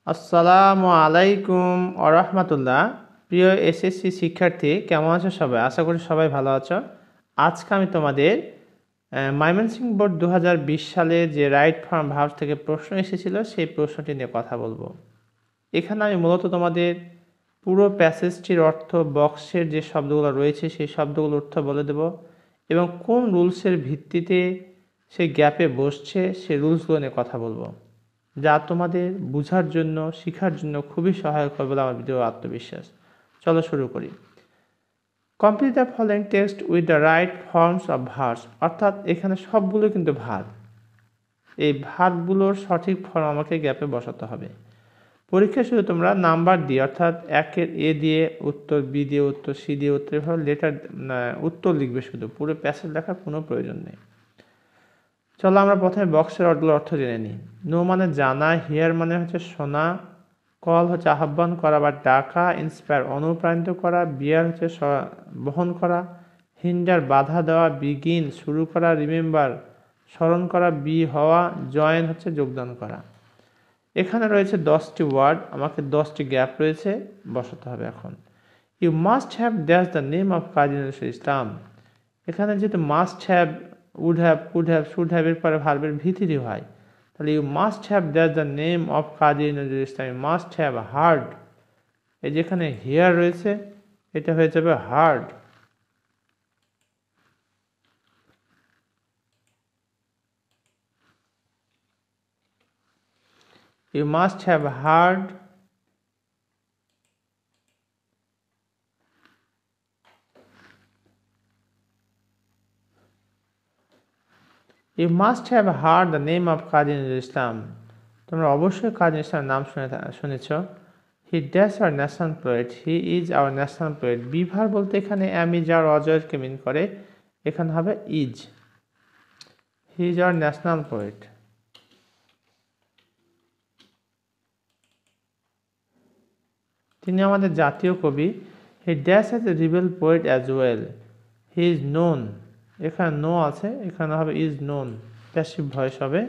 আসসালামু আলাইকুম আরহামাতুল্লাহ। প্রিয় এসএসসি শিক্ষার্থী, কেমন আছো সবাই? আশা করি সবাই ভালো আছো। আজকে আমি তোমাদের ময়মনসিংহ বোর্ড 2020 সালে যে রাইট ফ্রম ভার্বস থেকে প্রশ্ন এসেছিল সেই প্রশ্নটি নিয়ে কথা বলবো। এখানে আমি মূলত তোমাদের পুরো প্যাসেজটির অর্থ, বক্সের যে শব্দগুলো রয়েছে সেই শব্দগুলোর অর্থ বলে দেব এবং কোন রুলসের ভিত্তিতে সেই গ্যাপে বসছে সেই রুলসগুলো নিয়ে কথা বলবো, যা তোমাদের বোঝার জন্য, শেখার জন্য খুবই সহায়ক হবে বলে আমার ভিডিও আত্মবিশ্বাস। চলো শুরু করি। Complete the following text with the right forms of verbs, অর্থাৎ এখানে সবগুলো কিন্তু ভার্ব। এই ভার্বগুলোর সঠিক ফর্ম আমাকে গ্যাপে বসাতে হবে। পরীক্ষা শুরু তোমরা নাম্বার দিয়ে, অর্থাৎ 1-এর এ দিয়ে উত্তর, বি দিয়ে উত্তর, সি দিয়ে উত্তর, এভাবে লেটার উত্তর লিখবে, শুধু পুরো প্যাসেজ লেখার কোনো প্রয়োজন নেই। চলো আমরা প্রথমে বক্সের অর্থ জেনে নিই। নো মানে জানা, হিয়ার মানে হচ্ছে শোনা, কল হচ্ছে আহ্বান করা বা ডাকা, ইন্সপায়ার অনুপ্রাণিত করা, বিয়ার হচ্ছে বহন করা, হিন্ডার বাধা দেওয়া, বিগিন শুরু করা, রিমেম্বার স্মরণ করা, বি হওয়া, জয়েন হচ্ছে যোগদান করা। এখানে রয়েছে 10টি ওয়ার্ড, আমাকে 10টি গ্যাপ রয়েছে, বসাতে হবে। এখন you must have that's the name of Kazi Nazrul Islam. এখানে যেহেতু must have, would have, could have, should have এর পরে ভার্বের ভিত্তি হয়, তাহলে you must have that's the name of Kazi Nazrul Islam, you must have heard. এই যেখানে হিয়ার রয়েছে এটা হয়ে যাবে heard. You must have heard you must have heard the name of Kazi Nazrul Islam. তোমরা অবশ্যই কাজী নজরুল ইসলামের নাম শুনেছ। He dash our national poet, he is our national poet. বিভার বলতে এখানে এম ইজ আর অজয়কে মিন করে, এখানে হবে is. He is our national poet. তিনি আমাদের জাতীয় কবি। He dash as a rebel poet as well, he is known. এখানে নো আছে, এখানে হবে ইজ নোন, প্যাসিভ ভয়েস হবে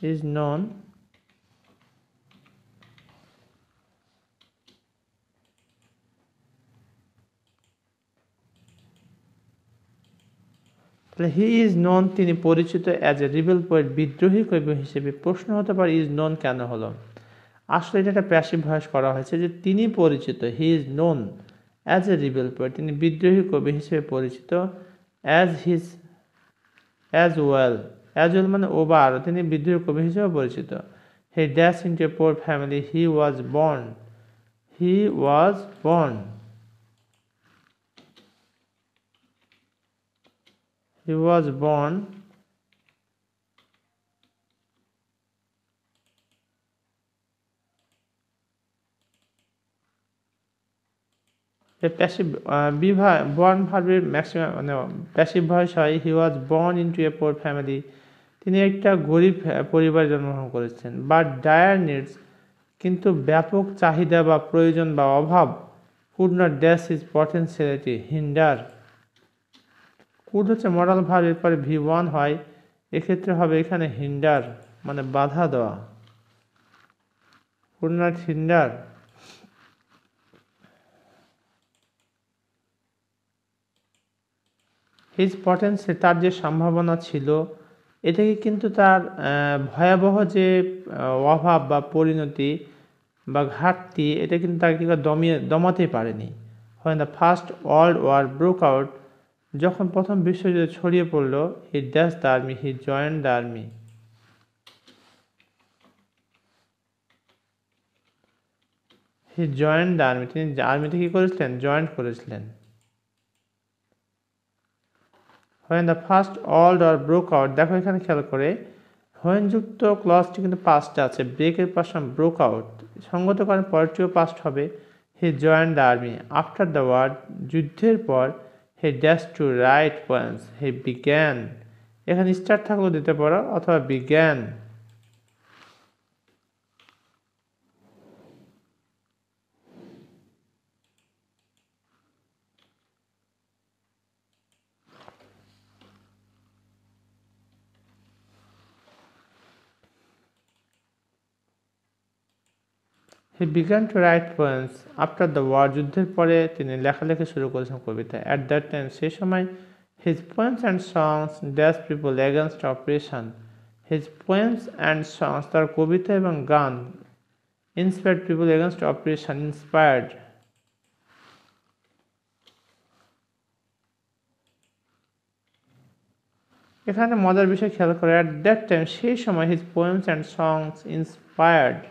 ইজ নোন। তাহলে হি ইজ নোন, তিনি পরিচিত, অ্যাজ এ রিবেল পোয়েট, বিদ্রোহী কবি হিসেবে। প্রশ্ন হতে পারে ইজ নোন কেন হলো? আসলে এটা একটা প্যাসিভ ভয়েস করা হয়েছে, যে তিনি পরিচিত, হি is known as a rebel poet, তিনি বিদ্রোহী কবি হিসেবে পরিচিত, অ্যাজ ওয়েল মানে ওভার, তিনি বিদ্রোহী কবি হিসেবে পরিচিত। He dash into a poor family, he was born passive born ভার্বের ম্যাক্সিমাম মানে প্যাসিভ ভয়েস হয় he was born into a poor family, তিনি একটা গরিব পরিবারে জন্মগ্রহণ করেছেন। বাট ডায়ার নিডস, কিন্তু ব্যাপক চাহিদা বা প্রয়োজন বা অভাব, could not dash is potentiality hinder. Could হচ্ছে মডাল ভার্ব, এর পরে V1 হয়, এক্ষেত্রে হবে এখানে হিন্ডার মানে বাধা দেওয়া, could not hinder. His potency, তার যে সম্ভাবনা ছিল, এটাকে কিন্তু তার ভয়াবহ যে অভাব বা পরিণতি বা ঘাটতি, এটা কিন্তু তাকে দমাতে পারেনি। when the first world war broke out, যখন প্রথম বিশ্বযুদ্ধ ছড়িয়ে পড়ল, he dashed the army, he joined the army। he joined the army, তিনি আর্মিতে কি করেছিলেন? জয়েন্ট করেছিলেন। when the first world war broke out, দেখো এখানে খেয়াল করে when যুক্ত ক্লজটি কিন্তু পাস্টে আছে, ব্রেকের পাশ ব্রোক আউট, সঙ্গত কারণ পরটিও পাস্ট হবে। He joined the army after the war, যুদ্ধের পর। He dash to write points, he বিজ্ঞান, এখানে স্টার্ট থাকলেও দিতে পারো অথবা বিজ্ঞান। He began to write poems after the war. যুদ্ধের পরে তিনি লেখালেখি শুরু করেছেন কবিতা। At that time, সেই সময় his poems and songs dashed people against oppression. His poems and songs, তার কবিতা এবং গান, inspired people against oppression, inspired. এখানে মজার বিষয় খেয়াল করে, at that time, সেই সময় his poems and songs inspired.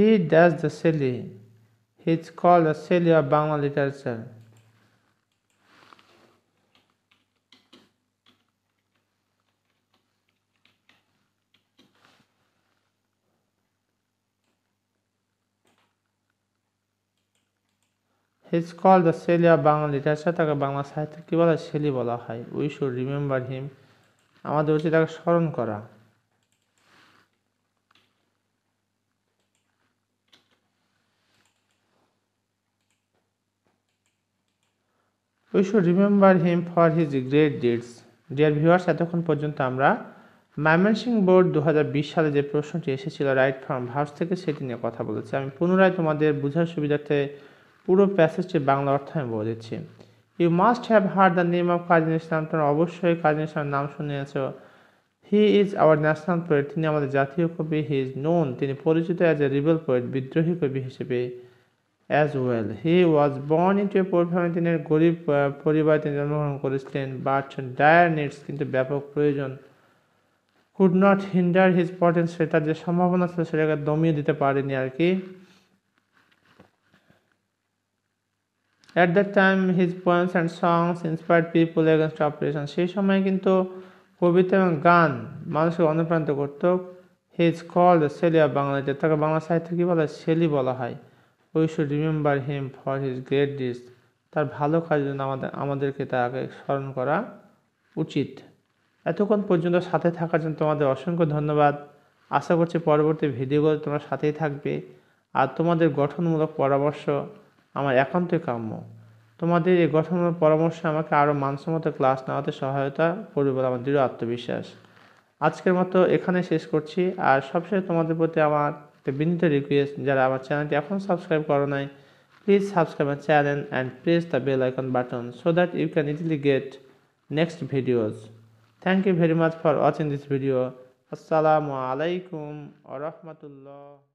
He does the silly. He's called the silly of Bangla literature. He's called the silly of Bangla literature. তাকে বাংলা সাহিত্যে কি বলা হয়? শেলি বলা হয়। We should remember him. আমাদের উচিত তাকে স্মরণ করা। We should remember him for his great deeds. Dear viewers, এতক্ষণ পর্যন্ত আমরা ময়মনসিংহ বোর্ড 2020 সালে যে প্রশ্নটি এসেছিল রাইট ফ্রম ভার্বস থেকে সেটি নিয়ে কথা বলেছি। আমি পুনরায় তোমাদের বোঝার সুবিধার্থে পুরো প্যাসেজটির বাংলা অর্থ আমি বলে দিচ্ছি। You must have heard the name of Kazi Nazrul Islam. তোমরা অবশ্যই কাজী নজরুল ইসলামের নাম শুনেছ। He is our national poet. তিনি আমাদের জাতীয় কবি। He is known. তিনি পরিচিত অ্যাজ এ রিবেল পোয়েট, বিদ্রোহী কবি হিসেবে। as well. He was born into a poor family. তিনি গরিব পরিবারে তিনি জন্মগ্রহণ করেছিলেন। But dire needs, কিন্তু ব্যাপক প্রয়োজন, could not hinder his potential, তার যে সম্ভাবনা ছিল সেটাকে দমিয়ে দিতে পারেনি আর কি। At that time, his poems and songs inspired people against oppression. সেই সময় কিন্তু কবিতা এবং গান মানুষকে অনুপ্রাণিত করত। He is called the Shelley of Bangla literature. তাকে বাংলা সাহিত্যে কি বলা হয়? শেলি বলা হয়। We should remember him for his great deeds. তার ভালো কাজের জন্য আমাদেরকে তাকে স্মরণ করা উচিত। এতক্ষণ পর্যন্ত সাথে থাকার জন্য তোমাদের অসংখ্য ধন্যবাদ। আশা করছি পরবর্তী ভিডিওগুলো তোমরা সাথেই থাকবে। আর তোমাদের গঠনমূলক পরামর্শ আমার একান্তই কাম্য। তোমাদের এই গঠনমূলক পরামর্শ আমাকে আরও মানসম্মত ক্লাস নেওয়াতে সহায়তা করবে বলে আমার দৃঢ় আত্মবিশ্বাস। আজকের মতো এখানে শেষ করছি। আর সবশেষে তোমাদের প্রতি আমার একটা বিনীত রিকোয়েস্ট, যারা আমার চ্যানেলটি এখন সাবস্ক্রাইব করো নাই, please subscribe my channel and press the bell icon button so that you can easily get next videos. Thank you very much for watching this video. Assalamu alaikum wa rahmatullah.